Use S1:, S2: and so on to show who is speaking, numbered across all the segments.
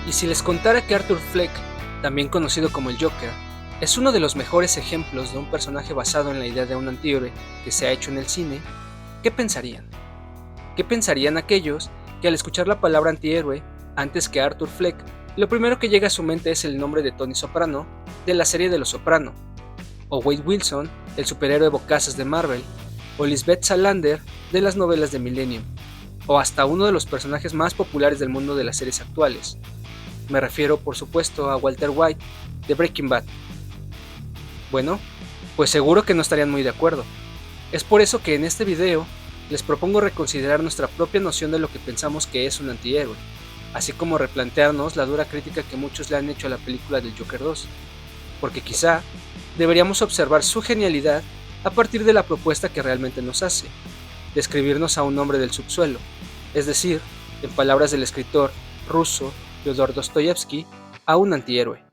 S1: Y si les contara que Arthur Fleck, también conocido como el Joker, es uno de los mejores ejemplos de un personaje basado en la idea de un antihéroe que se ha hecho en el cine, ¿qué pensarían? ¿Qué pensarían aquellos que al escuchar la palabra antihéroe, antes que Arthur Fleck, lo primero que llega a su mente es el nombre de Tony Soprano, de la serie de Los Soprano, o Wade Wilson, el superhéroe bocazas de Marvel, o Lisbeth Salander, de las novelas de Millennium, o hasta uno de los personajes más populares del mundo de las series actuales? Me refiero, por supuesto, a Walter White, de Breaking Bad. Bueno, pues seguro que no estarían muy de acuerdo. Es por eso que en este video les propongo reconsiderar nuestra propia noción de lo que pensamos que es un antihéroe, así como replantearnos la dura crítica que muchos le han hecho a la película del Joker 2, porque quizá deberíamos observar su genialidad a partir de la propuesta que realmente nos hace, describirnos a un hombre del subsuelo, es decir, en palabras del escritor ruso Fyodor Dostoyevsky, a un antihéroe.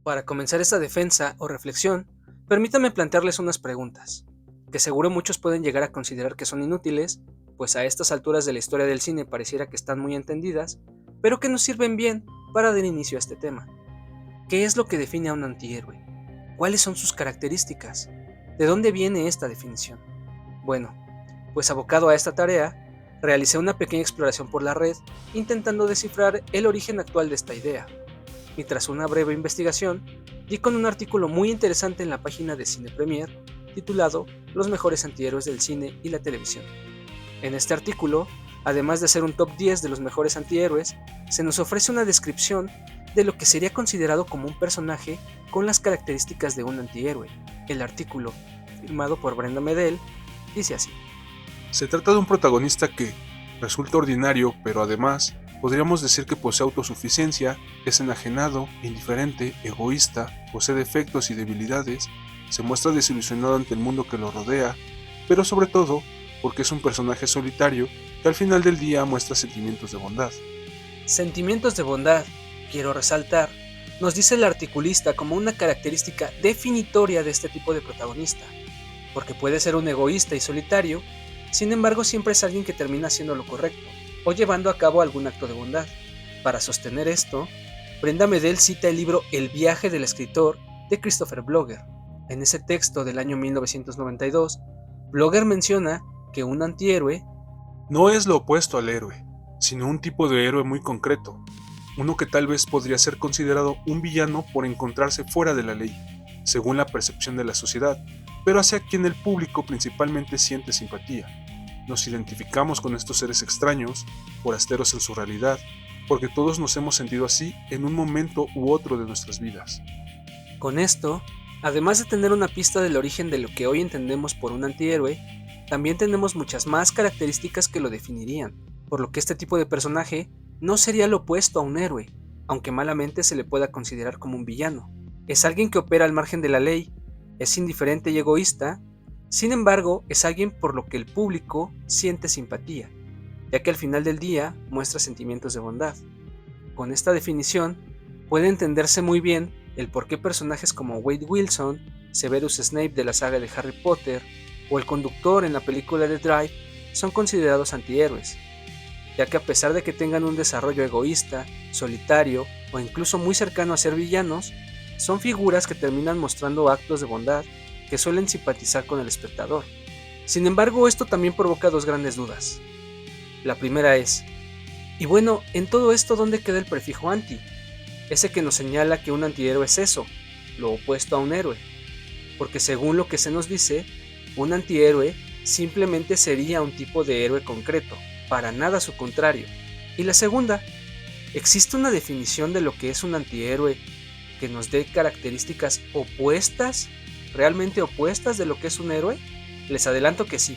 S1: Para comenzar esta defensa o reflexión, permítanme plantearles unas preguntas, que seguro muchos pueden llegar a considerar que son inútiles, pues a estas alturas de la historia del cine pareciera que están muy entendidas, pero que nos sirven bien para dar inicio a este tema. ¿Qué es lo que define a un antihéroe? ¿Cuáles son sus características? ¿De dónde viene esta definición? Bueno, pues abocado a esta tarea, realicé una pequeña exploración por la red intentando descifrar el origen actual de esta idea. Y tras una breve investigación, di con un artículo muy interesante en la página de Cine Premier titulado Los mejores antihéroes del cine y la televisión. En este artículo, además de hacer un top 10 de los mejores antihéroes, se nos ofrece una descripción de lo que sería considerado como un personaje con las características de un antihéroe. El artículo, firmado por Brenda Medel, dice así.
S2: Se trata de un protagonista que resulta ordinario, pero además podríamos decir que posee autosuficiencia, es enajenado, indiferente, egoísta, posee defectos y debilidades, se muestra desilusionado ante el mundo que lo rodea, pero sobre todo porque es un personaje solitario que al final del día muestra sentimientos de bondad.
S1: Sentimientos de bondad, quiero resaltar, nos dice el articulista como una característica definitoria de este tipo de protagonista, porque puede ser un egoísta y solitario, sin embargo siempre es alguien que termina haciendo lo correcto, o llevando a cabo algún acto de bondad. Para sostener esto, Brenda Medel cita el libro El viaje del escritor de Christopher Vogler. En ese texto del año 1992, Vogler menciona que un antihéroe
S2: no es lo opuesto al héroe, sino un tipo de héroe muy concreto, uno que tal vez podría ser considerado un villano por encontrarse fuera de la ley, según la percepción de la sociedad, pero hacia quien el público principalmente siente simpatía. Nos identificamos con estos seres extraños, forasteros en su realidad, porque todos nos hemos sentido así en un momento u otro de nuestras vidas.
S1: Con esto, además de tener una pista del origen de lo que hoy entendemos por un antihéroe, también tenemos muchas más características que lo definirían, por lo que este tipo de personaje no sería lo opuesto a un héroe, aunque malamente se le pueda considerar como un villano. Es alguien que opera al margen de la ley, es indiferente y egoísta, sin embargo es alguien por lo que el público siente simpatía, ya que al final del día muestra sentimientos de bondad. Con esta definición puede entenderse muy bien el por qué personajes como Wade Wilson, Severus Snape de la saga de Harry Potter o el conductor en la película de Drive son considerados antihéroes, ya que a pesar de que tengan un desarrollo egoísta, solitario o incluso muy cercano a ser villanos, son figuras que terminan mostrando actos de bondad que suelen simpatizar con el espectador. Sin embargo, esto también provoca dos grandes dudas. La primera es, y bueno, en todo esto, ¿dónde queda el prefijo anti? Ese que nos señala que un antihéroe es eso, lo opuesto a un héroe. Porque según lo que se nos dice, un antihéroe simplemente sería un tipo de héroe concreto, para nada su contrario. Y la segunda, ¿existe una definición de lo que es un antihéroe que nos dé características opuestas, realmente opuestas de lo que es un héroe? Les adelanto que sí,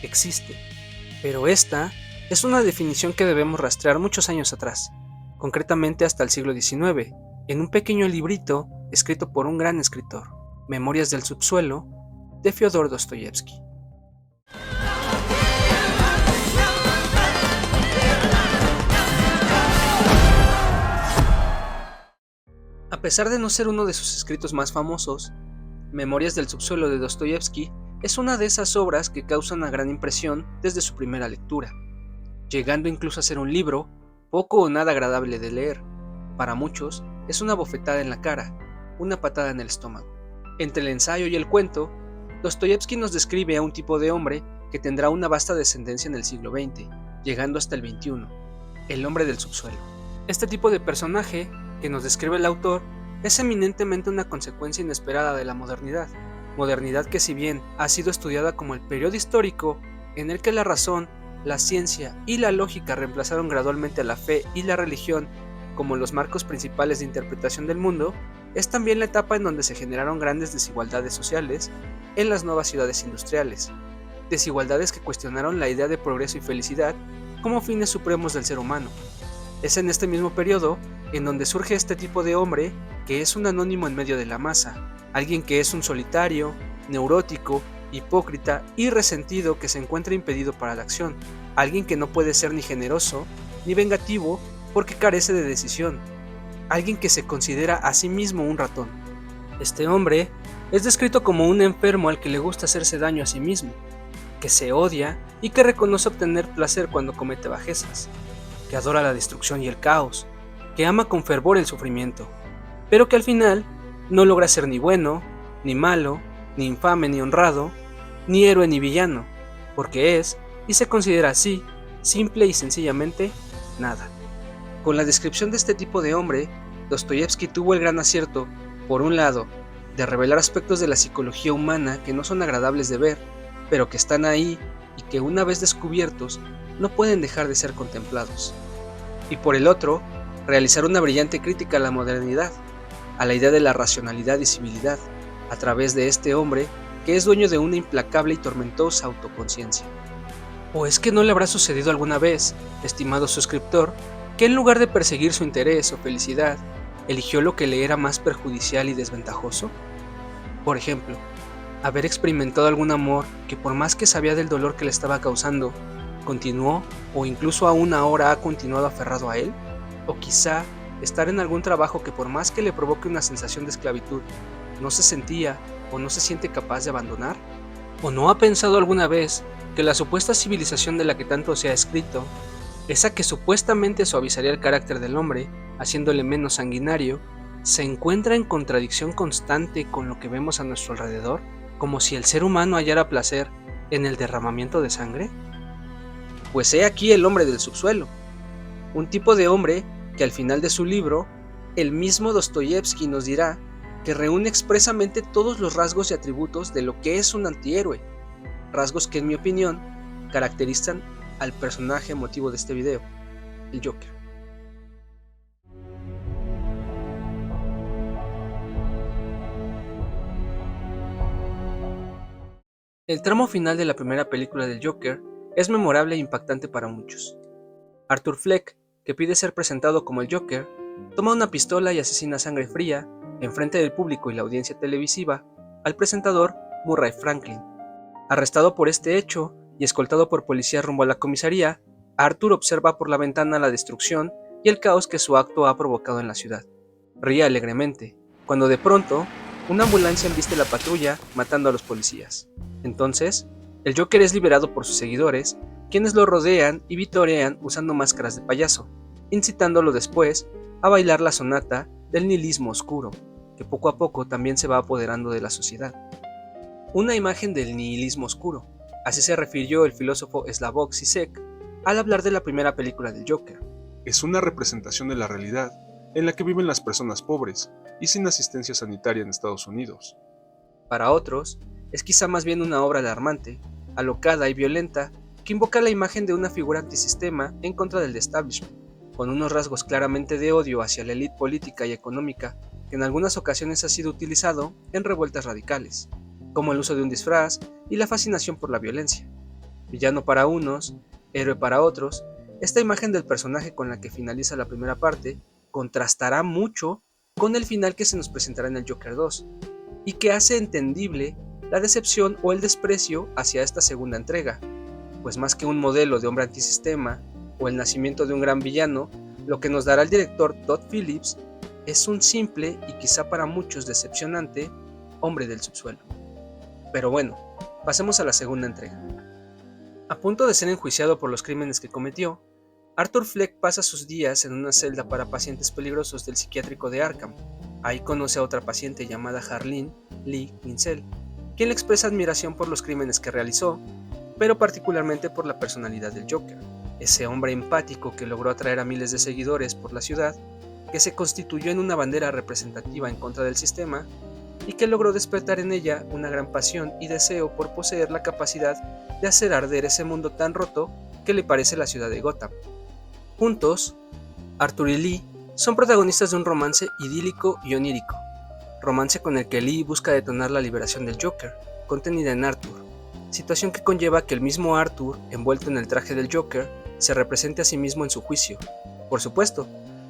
S1: existe. Pero esta es una definición que debemos rastrear muchos años atrás, concretamente hasta el siglo XIX, en un pequeño librito escrito por un gran escritor, Memorias del subsuelo, de Fyodor Dostoyevsky. A pesar de no ser uno de sus escritos más famosos, Memorias del subsuelo de Dostoyevsky es una de esas obras que causan una gran impresión desde su primera lectura, llegando incluso a ser un libro poco o nada agradable de leer. Para muchos, es una bofetada en la cara, una patada en el estómago. Entre el ensayo y el cuento, Dostoyevski nos describe a un tipo de hombre que tendrá una vasta descendencia en el siglo XX, llegando hasta el XXI, el hombre del subsuelo. Este tipo de personaje que nos describe el autor es eminentemente una consecuencia inesperada de la modernidad que, si bien ha sido estudiada como el periodo histórico en el que la razón, la ciencia y la lógica reemplazaron gradualmente a la fe y la religión como los marcos principales de interpretación del mundo, es también la etapa en donde se generaron grandes desigualdades sociales en las nuevas ciudades industriales, desigualdades que cuestionaron la idea de progreso y felicidad como fines supremos del ser humano. Es en este mismo periodo en donde surge este tipo de hombre que es un anónimo en medio de la masa, alguien que es un solitario, neurótico, hipócrita y resentido que se encuentra impedido para la acción, alguien que no puede ser ni generoso ni vengativo porque carece de decisión, alguien que se considera a sí mismo un ratón. Este hombre es descrito como un enfermo al que le gusta hacerse daño a sí mismo, que se odia y que reconoce obtener placer cuando comete bajezas, que adora la destrucción y el caos, que ama con fervor el sufrimiento, pero que al final no logra ser ni bueno, ni malo, ni infame ni honrado, ni héroe ni villano, porque es, y se considera así, simple y sencillamente, nada. Con la descripción de este tipo de hombre, Dostoyevski tuvo el gran acierto, por un lado, de revelar aspectos de la psicología humana que no son agradables de ver, pero que están ahí y que una vez descubiertos, no pueden dejar de ser contemplados. Y por el otro, realizar una brillante crítica a la modernidad, a la idea de la racionalidad y civilidad, a través de este hombre que es dueño de una implacable y tormentosa autoconciencia. ¿O es que no le habrá sucedido alguna vez, estimado suscriptor, que en lugar de perseguir su interés o felicidad, eligió lo que le era más perjudicial y desventajoso? Por ejemplo, haber experimentado algún amor que por más que sabía del dolor que le estaba causando, continuó o incluso aún ahora ha continuado aferrado a él, o quizá estar en algún trabajo que por más que le provoque una sensación de esclavitud, no se sentía o no se siente capaz de abandonar. ¿O no ha pensado alguna vez que la supuesta civilización de la que tanto se ha escrito, esa que supuestamente suavizaría el carácter del hombre, haciéndole menos sanguinario, se encuentra en contradicción constante con lo que vemos a nuestro alrededor, como si el ser humano hallara placer en el derramamiento de sangre? Pues he aquí el hombre del subsuelo, un tipo de hombre que al final de su libro, el mismo Dostoyevski nos dirá que reúne expresamente todos los rasgos y atributos de lo que es un antihéroe, rasgos que en mi opinión caracterizan al personaje motivo de este video, el Joker. El tramo final de la primera película del Joker es memorable e impactante para muchos. Arthur Fleck, que pide ser presentado como el Joker, toma una pistola y asesina a sangre fría, enfrente del público y la audiencia televisiva, al presentador Murray Franklin. Arrestado por este hecho y escoltado por policías rumbo a la comisaría, Arthur observa por la ventana la destrucción y el caos que su acto ha provocado en la ciudad. Ríe alegremente, cuando de pronto, una ambulancia embiste la patrulla, matando a los policías. Entonces, el Joker es liberado por sus seguidores, quienes lo rodean y vitorean usando máscaras de payaso, incitándolo después a bailar la sonata del nihilismo oscuro, que poco a poco también se va apoderando de la sociedad. Una imagen del nihilismo oscuro, así se refirió el filósofo Slavoj Žižek al hablar de la primera película del Joker.
S2: Es una representación de la realidad en la que viven las personas pobres y sin asistencia sanitaria en Estados Unidos.
S1: Para otros, es quizá más bien una obra alarmante, alocada y violenta, que invoca la imagen de una figura antisistema en contra del establishment, con unos rasgos claramente de odio hacia la élite política y económica que en algunas ocasiones ha sido utilizado en revueltas radicales, como el uso de un disfraz y la fascinación por la violencia. Villano para unos, héroe para otros, esta imagen del personaje con la que finaliza la primera parte contrastará mucho con el final que se nos presentará en el Joker 2, y que hace entendible la decepción o el desprecio hacia esta segunda entrega, pues más que un modelo de hombre antisistema o el nacimiento de un gran villano, lo que nos dará el director Todd Phillips es un simple y quizá para muchos decepcionante hombre del subsuelo. Pero bueno, Pasemos a la segunda entrega. A punto de ser enjuiciado por los crímenes que cometió, Arthur Fleck pasa sus días en una celda para pacientes peligrosos del psiquiátrico de Arkham. Ahí conoce a otra paciente llamada Harleen Lee Winsell, quien le expresa admiración por los crímenes que realizó, pero particularmente por la personalidad del Joker, ese hombre empático que logró atraer a miles de seguidores por la ciudad, que se constituyó en una bandera representativa en contra del sistema y que logró despertar en ella una gran pasión y deseo por poseer la capacidad de hacer arder ese mundo tan roto que le parece la ciudad de Gotham. Juntos, Arthur y Lee son protagonistas de un romance idílico y onírico, romance con el que Lee busca detonar la liberación del Joker, contenida en Arthur, situación que conlleva que el mismo Arthur, envuelto en el traje del Joker, se represente a sí mismo en su juicio. Por supuesto,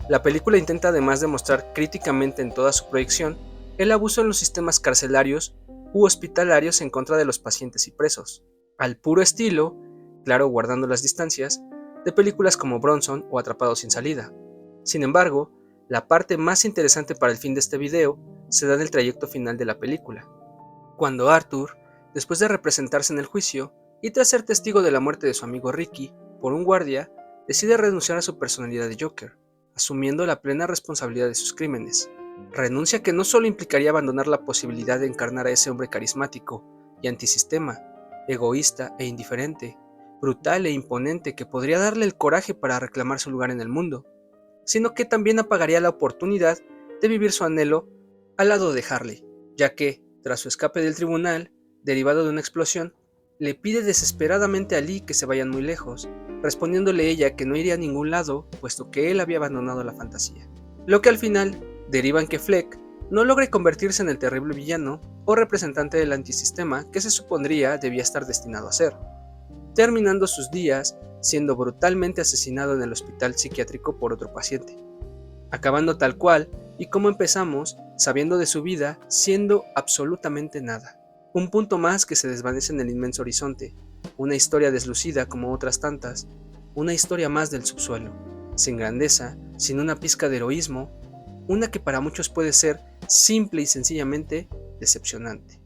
S1: la película intenta además demostrar críticamente en toda su proyección el abuso en los sistemas carcelarios u hospitalarios en contra de los pacientes y presos, al puro estilo, claro guardando las distancias, de películas como Bronson o Atrapado sin salida. Sin embargo, la parte más interesante para el fin de este video se da en el trayecto final de la película, cuando Arthur, después de representarse en el juicio y tras ser testigo de la muerte de su amigo Ricky por un guardia, decide renunciar a su personalidad de Joker, asumiendo la plena responsabilidad de sus crímenes. Renuncia que no solo implicaría abandonar la posibilidad de encarnar a ese hombre carismático y antisistema, egoísta e indiferente, brutal e imponente que podría darle el coraje para reclamar su lugar en el mundo, sino que también apagaría la oportunidad de vivir su anhelo al lado de Harley, ya que, tras su escape del tribunal, derivado de una explosión, le pide desesperadamente a Lee que se vayan muy lejos, respondiéndole ella que no iría a ningún lado, puesto que él había abandonado la fantasía. Lo que al final deriva en que Fleck no logre convertirse en el terrible villano o representante del antisistema que se supondría debía estar destinado a ser, terminando sus días siendo brutalmente asesinado en el hospital psiquiátrico por otro paciente, acabando tal cual y como empezamos, sabiendo de su vida, siendo absolutamente nada. Un punto más que se desvanece en el inmenso horizonte, una historia deslucida como otras tantas, una historia más del subsuelo, sin grandeza, sin una pizca de heroísmo, una que para muchos puede ser simple y sencillamente decepcionante.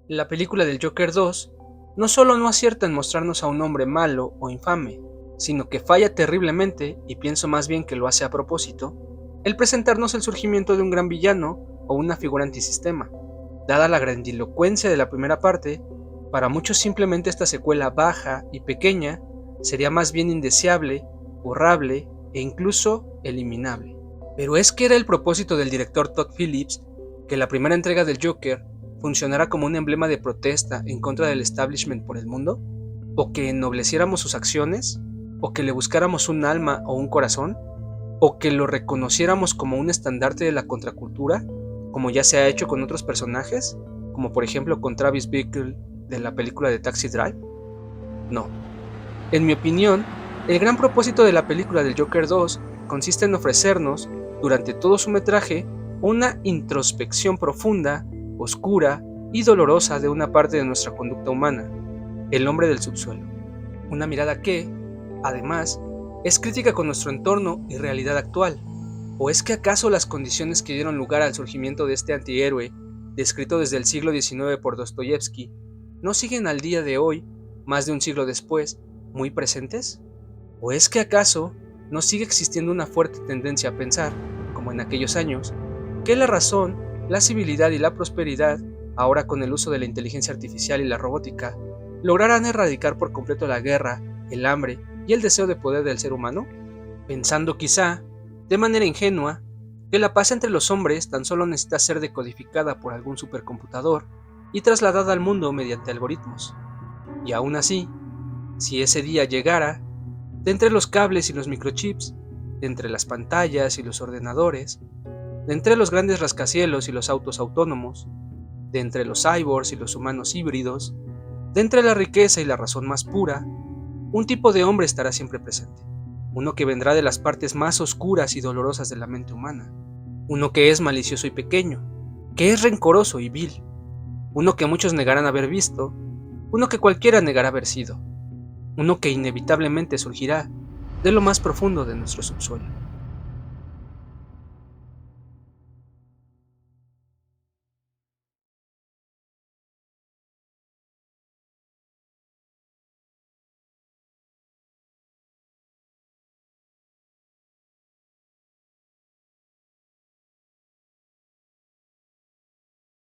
S1: La película del Joker 2 no solo no acierta en mostrarnos a un hombre malo o infame, sino que falla terriblemente, y pienso más bien que lo hace a propósito, el presentarnos el surgimiento de un gran villano o una figura antisistema. Dada la grandilocuencia de la primera parte, para muchos simplemente esta secuela baja y pequeña sería más bien indeseable, borrable e incluso eliminable. Pero ¿es que era el propósito del director Todd Phillips que la primera entrega del Joker funcionara como un emblema de protesta en contra del establishment por el mundo? ¿O que ennobleciéramos sus acciones? ¿O que le buscáramos un alma o un corazón? ¿O que lo reconociéramos como un estandarte de la contracultura, como ya se ha hecho con otros personajes, como por ejemplo con Travis Bickle de la película de Taxi Drive? No. En mi opinión, el gran propósito de la película del Joker 2 consiste en ofrecernos, durante todo su metraje, una introspección profunda, oscura y dolorosa de una parte de nuestra conducta humana, el hombre del subsuelo. Una mirada que, además, es crítica con nuestro entorno y realidad actual. ¿O es que acaso las condiciones que dieron lugar al surgimiento de este antihéroe, descrito desde el siglo XIX por Dostoyevsky, no siguen al día de hoy, más de un siglo después, muy presentes? ¿O es que acaso no sigue existiendo una fuerte tendencia a pensar, como en aquellos años, que la razón, la civilidad y la prosperidad, ahora con el uso de la inteligencia artificial y la robótica, lograrán erradicar por completo la guerra, el hambre y el deseo de poder del ser humano? Pensando quizá, de manera ingenua, que la paz entre los hombres tan solo necesita ser decodificada por algún supercomputador y trasladada al mundo mediante algoritmos. Y aún así, si ese día llegara, de entre los cables y los microchips, de entre las pantallas y los ordenadores, de entre los grandes rascacielos y los autos autónomos, de entre los cyborgs y los humanos híbridos, de entre la riqueza y la razón más pura, un tipo de hombre estará siempre presente, uno que vendrá de las partes más oscuras y dolorosas de la mente humana, uno que es malicioso y pequeño, que es rencoroso y vil, uno que muchos negarán haber visto, uno que cualquiera negará haber sido, uno que inevitablemente surgirá de lo más profundo de nuestro subsuelo.